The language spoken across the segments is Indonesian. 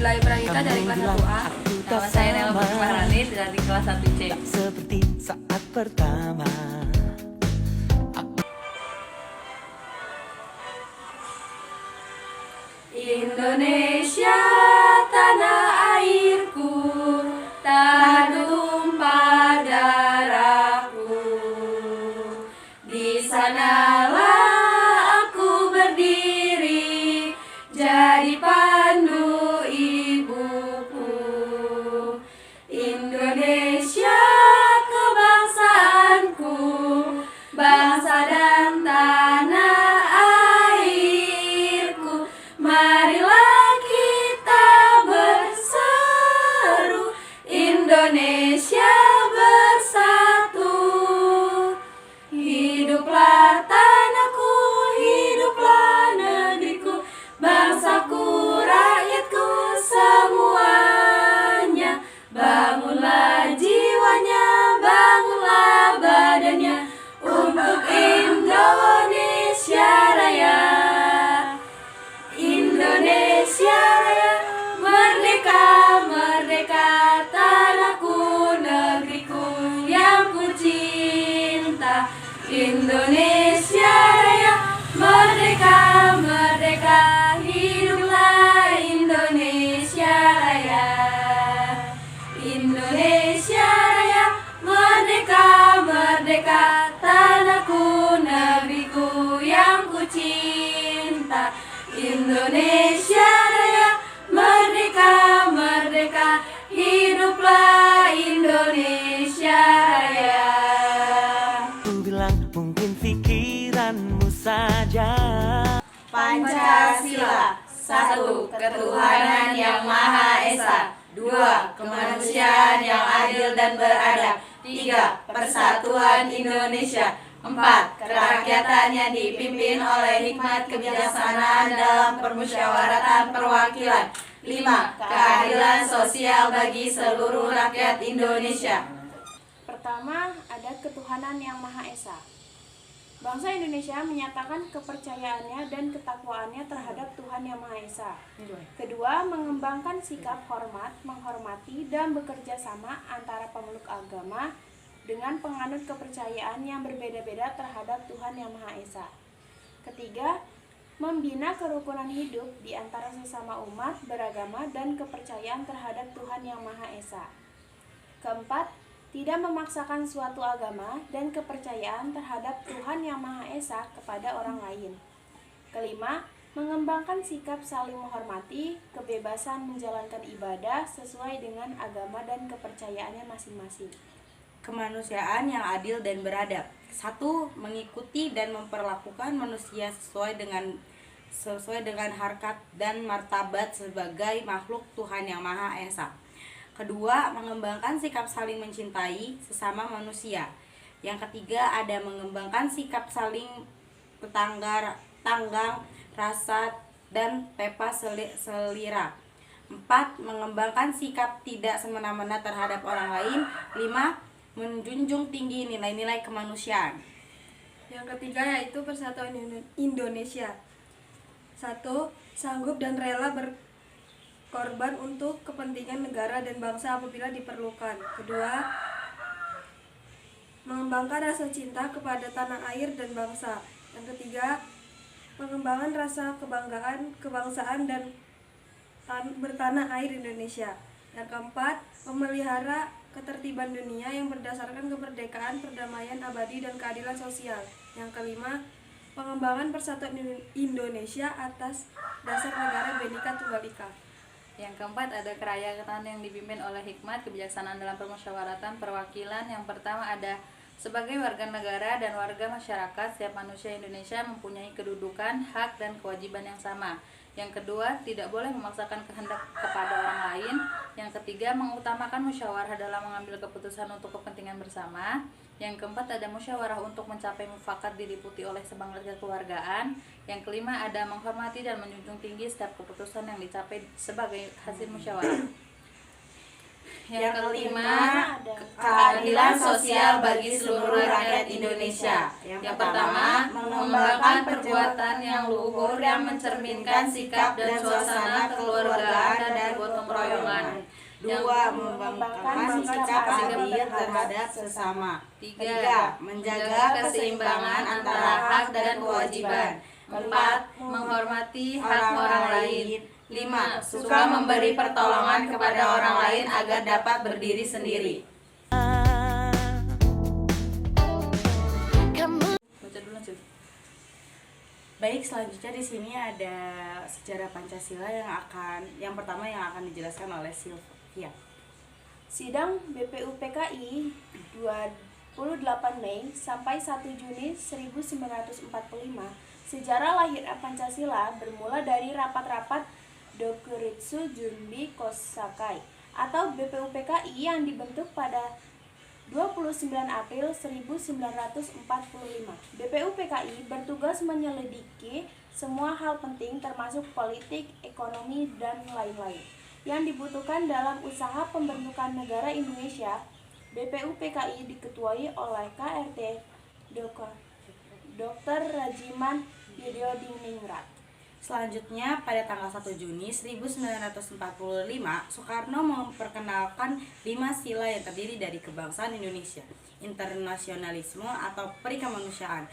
Zulai Pranita dari kelas 1A. Nama saya Nela Maharani dari kelas 1C. Tak seperti saat pertama. Indonesia tanah airku, tanah tumpah darahku. Di sanalah aku berdiri, jadi pandu ibuku. Indonesia kebangsaanku, bangsa dan tanah airku. Marilah kita berseru, Indonesia bersatu. Hiduplah tanahku, hiduplah negeriku, bangsaku, rakyatku semuanya. Bangunlah jiwanya, bangunlah badannya untuk Indonesia Raya. Indonesia Raya, merdeka, merdeka, tanahku, negeriku yang ku cinta. Indonesia Raya, merdeka, merdeka, hiduplah Indonesia Raya. Indonesia Raya, merdeka, merdeka, tanahku, negeriku yang ku cinta. Indonesia Raya, merdeka, merdeka, hiduplah Indonesia Raya. Ku bilang mungkin pikiranmu saja. Pancasila. 1. Ketuhanan yang Maha Esa. 2. Kemanusiaan yang adil dan beradab. 3. Persatuan Indonesia. 4. Kerakyatan yang dipimpin oleh hikmat kebijaksanaan dalam permusyawaratan perwakilan. 5. Keadilan sosial bagi seluruh rakyat Indonesia. Pertama, ada ketuhanan yang Maha Esa. Bangsa Indonesia menyatakan kepercayaannya dan ketakwaannya terhadap Tuhan yang Maha Esa. Kedua, mengembangkan sikap hormat, menghormati, dan bekerja sama antara pemeluk agama dengan penganut kepercayaan yang berbeda-beda terhadap Tuhan yang Maha Esa. Ketiga, membina kerukunan hidup di antara sesama umat beragama dan kepercayaan terhadap Tuhan yang Maha Esa. Keempat, tidak memaksakan suatu agama dan kepercayaan terhadap Tuhan yang Maha Esa kepada orang lain. Kelima, mengembangkan sikap saling menghormati, kebebasan menjalankan ibadah sesuai dengan agama dan kepercayaannya masing-masing. Kemanusiaan yang adil dan beradab. 1. Mengikuti dan memperlakukan manusia sesuai dengan harkat dan martabat sebagai makhluk Tuhan yang Maha Esa. Kedua, mengembangkan sikap saling mencintai sesama manusia. Yang ketiga, ada mengembangkan sikap saling tanggang rasa dan bebas selera. 4. Mengembangkan sikap tidak semena-mena terhadap orang lain. 5. Menjunjung tinggi nilai-nilai kemanusiaan. Yang ketiga yaitu Persatuan Indonesia. 1. Sanggup dan rela berkorban untuk kepentingan negara dan bangsa apabila diperlukan. Kedua, mengembangkan rasa cinta kepada tanah air dan bangsa. Yang ketiga, pengembangan rasa kebanggaan, kebangsaan dan bertanah air Indonesia. Yang keempat, memelihara ketertiban dunia yang berdasarkan kemerdekaan, perdamaian abadi, dan keadilan sosial. Yang kelima, pengembangan persatuan Indonesia atas dasar negara Bhinneka Tunggal Ika. Yang keempat, ada kerakyatan yang dipimpin oleh hikmat kebijaksanaan dalam permusyawaratan perwakilan. Yang pertama, ada sebagai warga negara dan warga masyarakat, setiap manusia Indonesia mempunyai kedudukan, hak, dan kewajiban yang sama. Yang kedua, tidak boleh memaksakan kehendak kepada orang lain. Yang ketiga, mengutamakan musyawarah dalam mengambil keputusan untuk kepentingan bersama. Yang keempat, ada musyawarah untuk mencapai mufakat diliputi oleh semangat kekeluargaan. Yang kelima, ada menghormati dan menjunjung tinggi setiap keputusan yang dicapai sebagai hasil musyawarah. Yang kelima, keadilan sosial bagi seluruh rakyat Indonesia. Yang pertama, mengembangkan perbuatan yang luhur yang mencerminkan sikap dan suasana kekeluargaan dan gotong royongan. Dua, mengembangkan sikap adil terhadap sesama. Tiga, menjaga keseimbangan antara hak dan kewajiban. Empat, menghormati hak orang lain. Lima, suka memberi pertolongan kepada orang lain agar dapat berdiri sendiri. Baca dulu, Cil. Baik, selanjutnya di sini ada sejarah Pancasila yang pertama yang akan dijelaskan oleh Sylvia. Sidang BPUPKI 28 Mei sampai 1 Juni 1945. Sejarah lahir Pancasila bermula dari rapat-rapat Dokuritsu Junbi Kosakai atau BPUPKI yang dibentuk pada 29 April 1945. BPUPKI bertugas menyelidiki semua hal penting termasuk politik, ekonomi, dan lain-lain yang dibutuhkan dalam usaha pembentukan negara Indonesia. BPUPKI diketuai oleh KRT Dr. Rajiman Yudhoyodiningrat. Selanjutnya, pada tanggal 1 Juni 1945, Soekarno memperkenalkan 5 sila yang terdiri dari kebangsaan Indonesia, internasionalisme atau perikemanusiaan,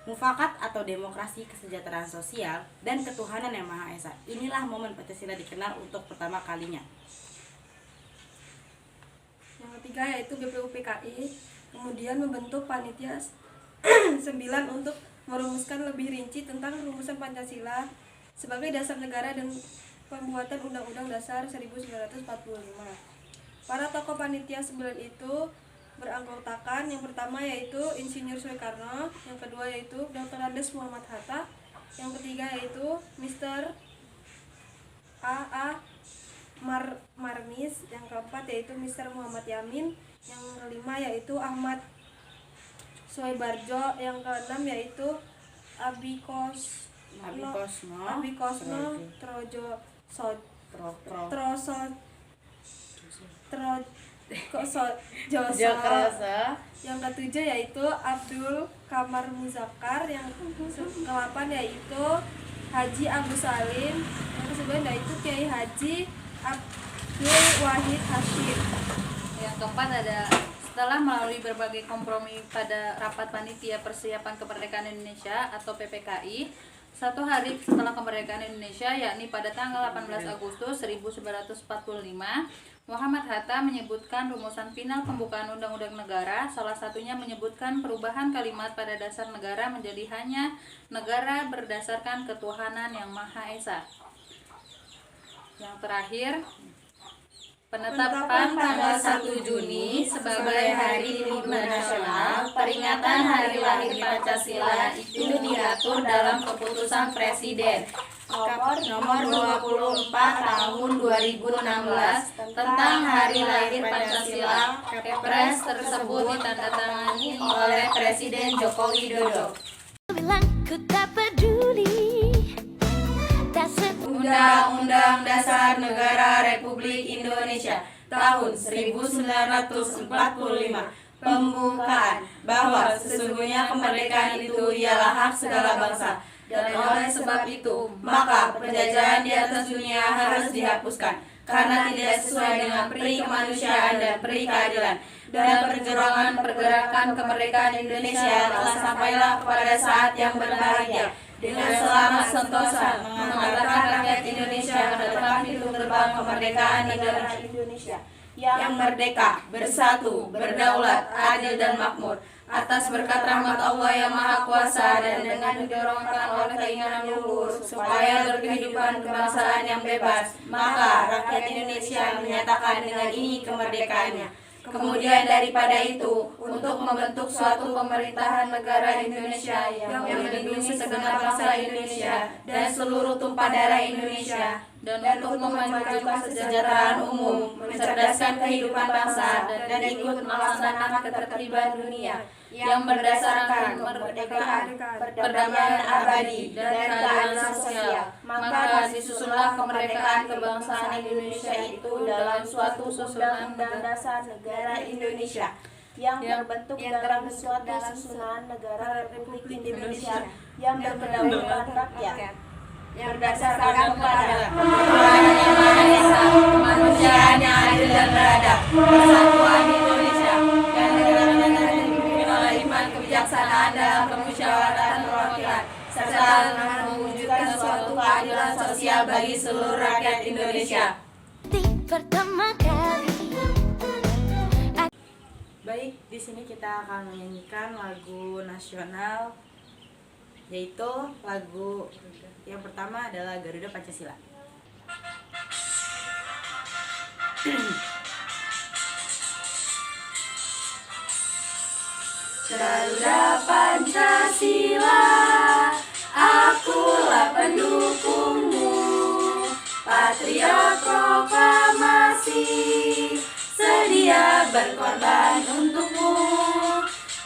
mufakat atau demokrasi, kesejahteraan sosial, dan ketuhanan yang Maha Esa. Inilah momen Pancasila dikenal untuk pertama kalinya. Yang ketiga yaitu BPUPKI kemudian membentuk panitia 9 untuk merumuskan lebih rinci tentang rumusan Pancasila sebagai dasar negara dan pembuatan Undang-Undang Dasar 1945. Para tokoh panitia 9 itu beranggotakan yang pertama yaitu Insinyur Soekarno, yang kedua yaitu Dr. Andes Muhammad Hatta, yang ketiga yaitu Mr. A.A. Marmis, yang keempat yaitu Mr. Muhammad Yamin, yang kelima yaitu Ahmad Soebarjo, yang keenam yaitu Abi Kosno Trojo Joso, yang ketujuh yaitu Abdul Kamar Muzakkar, yang ke-8 yaitu Haji Agus Salim, yang ke-9 yaitu Kiai Haji Abdul Wahid Hashim. Yang keempat ada setelah melalui berbagai kompromi pada rapat panitia persiapan kemerdekaan Indonesia atau PPKI, 1 hari setelah kemerdekaan Indonesia, yakni pada tanggal 18 Agustus 1945, Muhammad Hatta menyebutkan rumusan final pembukaan Undang-Undang Negara, salah satunya menyebutkan perubahan kalimat pada dasar negara menjadi hanya negara berdasarkan ketuhanan yang Maha Esa. Yang terakhir, penetapan tanggal 1 Juni sebagai Hari Libur Nasional, peringatan hari lahir Pancasila itu diatur dalam keputusan Presiden nomor 24 tahun 2016 tentang Hari Lahir Pancasila. Kepres tersebut ditandatangani oleh Presiden Joko Widodo. Bilang ku tak peduli, tak Undang-Undang Dasar Negara Republik Indonesia tahun 1945 pembukaan bahwa sesungguhnya kemerdekaan itu ialah hak segala bangsa, dan oleh sebab itu maka penjajahan di atas dunia harus dihapuskan karena tidak sesuai dengan peri kemanusiaan dan peri keadilan, dan pergerakan kemerdekaan Indonesia telah sampailah kepada saat yang berbahagia dengan selamat sentosa mengantarkan rakyat Indonesia ke depan pintu gerbang kemerdekaan negara Indonesia yang merdeka, bersatu, berdaulat, adil dan makmur atas berkat rahmat Allah yang Maha Kuasa dan dengan didorongkan oleh keinginan luhur supaya berkehidupan kebangsaan yang bebas, maka rakyat Indonesia menyatakan dengan ini kemerdekaannya. Kemudian daripada itu, untuk membentuk suatu pemerintahan negara Indonesia yang melindungi segenap bangsa Indonesia dan seluruh tumpah darah Indonesia, dan untuk memajukan kesejahteraan umum, mencerdaskan kehidupan bangsa, dan ikut melaksanakan ketertiban dunia yang berdasarkan kemerdekaan, perdamaian abadi, dan keadilan sosial. Maka disusunlah kemerdekaan kebangsaan Indonesia itu dalam suatu undang-undang dasar negara Indonesia yang terbentuk dalam suatu susunan negara Republik Indonesia yang berkedaulatan rakyat berdasarkan kepada Tuhan Yang Maha Esa, kemanusiaan yang adil dan beradab, persatuan Indonesia, dan negara-negara yang dipimpin oleh hikmat kebijaksanaan dalam permusyawaratan perwakilan, serta mewujudkan suatu keadilan sosial bagi seluruh rakyat Indonesia. Pertama kali Baik, di sini kita akan menyanyikan lagu nasional, yaitu lagu yang pertama adalah Garuda Pancasila. Garuda Pancasila, akulah pendukungmu, patriot proklamasi, sedia berkorban untukmu.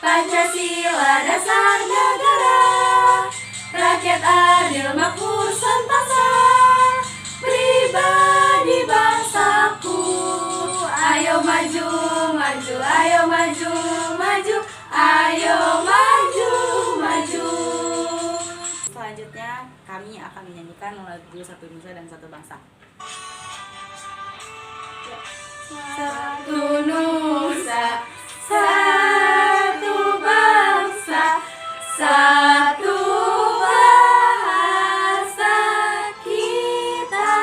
Pancasila dasar negara, rakyat adil makmur sentasa, pribadi bangsaku. Ayo maju, maju, ayo maju, maju, ayo maju, maju. Selanjutnya kami akan menyanyikan lagu Satu Nusa dan Satu Bangsa. Satu nusa, satu bangsa, satu bahasa kita,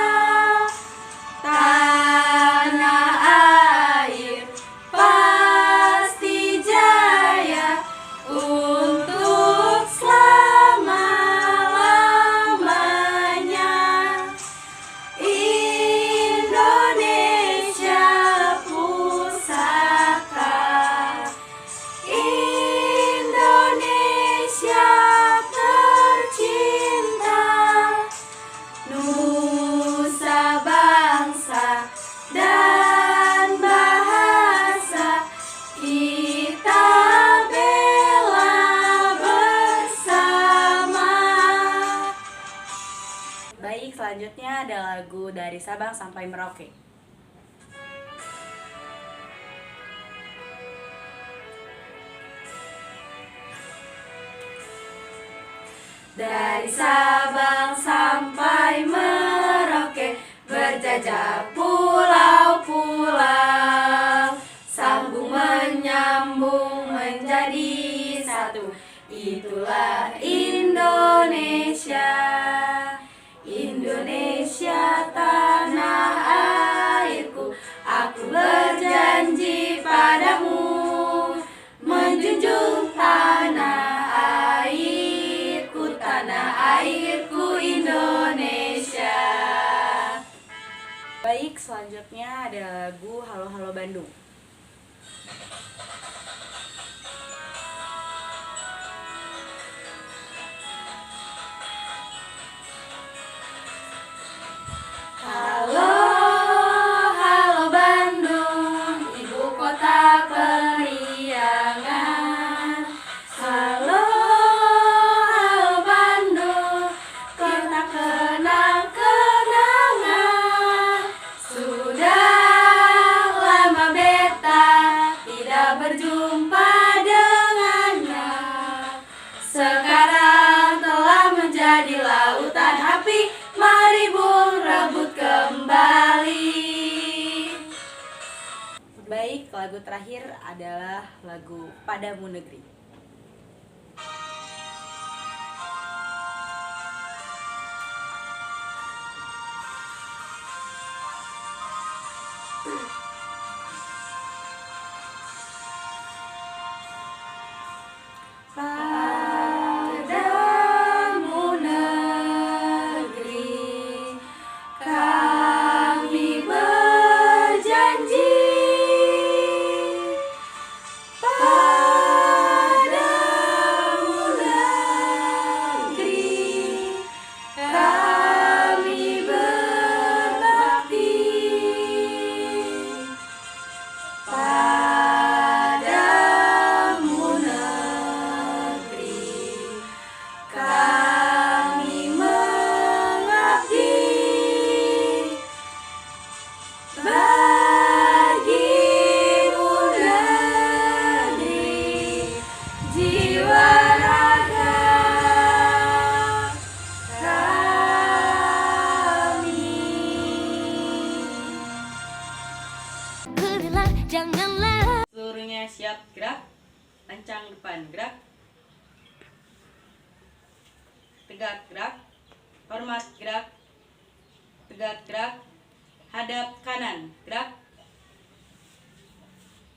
tanah air pasti jaya untuk selama-lamanya. Indonesia pusaka, Indonesia tercinta, nusa bangsa dan bahasa kita bela bersama. Baik, selanjutnya ada lagu Dari Sabang Sampai Merauke. Dari Sabang sampai Merauke, berjajah pulau-pulau, sambung menyambung menjadi satu. Itulah Indonesia, Indonesia tanah airku. Aku berjanji padamu, menjunjung tanah airku, tanah airku Indonesia. Baik, selanjutnya ada lagu Halo Halo Bandung. Halo, halo Bandung, ibu kota periangan. Halo, halo Bandung, kota kenang-kenangan. Sudah lama beta tidak berjumpa dengannya. Sekarang telah menjadi lautan api, mari bung rebut kembali. Baik, lagu terakhir adalah lagu Padamu Negeri. Padamu negeri, kami berjanji. Padamu tegak gerak, hormat gerak, tegak gerak, hadap kanan gerak,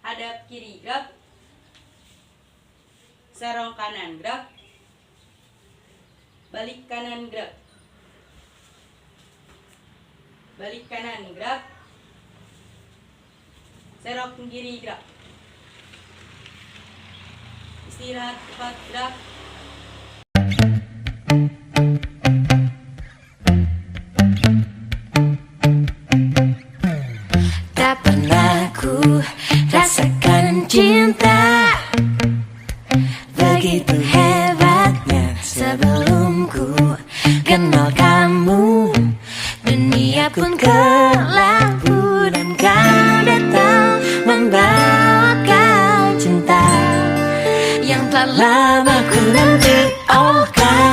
hadap kiri gerak, serong kanan gerak, balik kanan gerak, balik kanan gerak, serong kiri gerak, istirahat cepat gerak. Tak pernah ku rasakan cinta begitu hebatnya sebelum ku kenal kamu. Dunia pun kelabu dan kau datang membawakan cinta yang telah lama ku nanti. Oh kau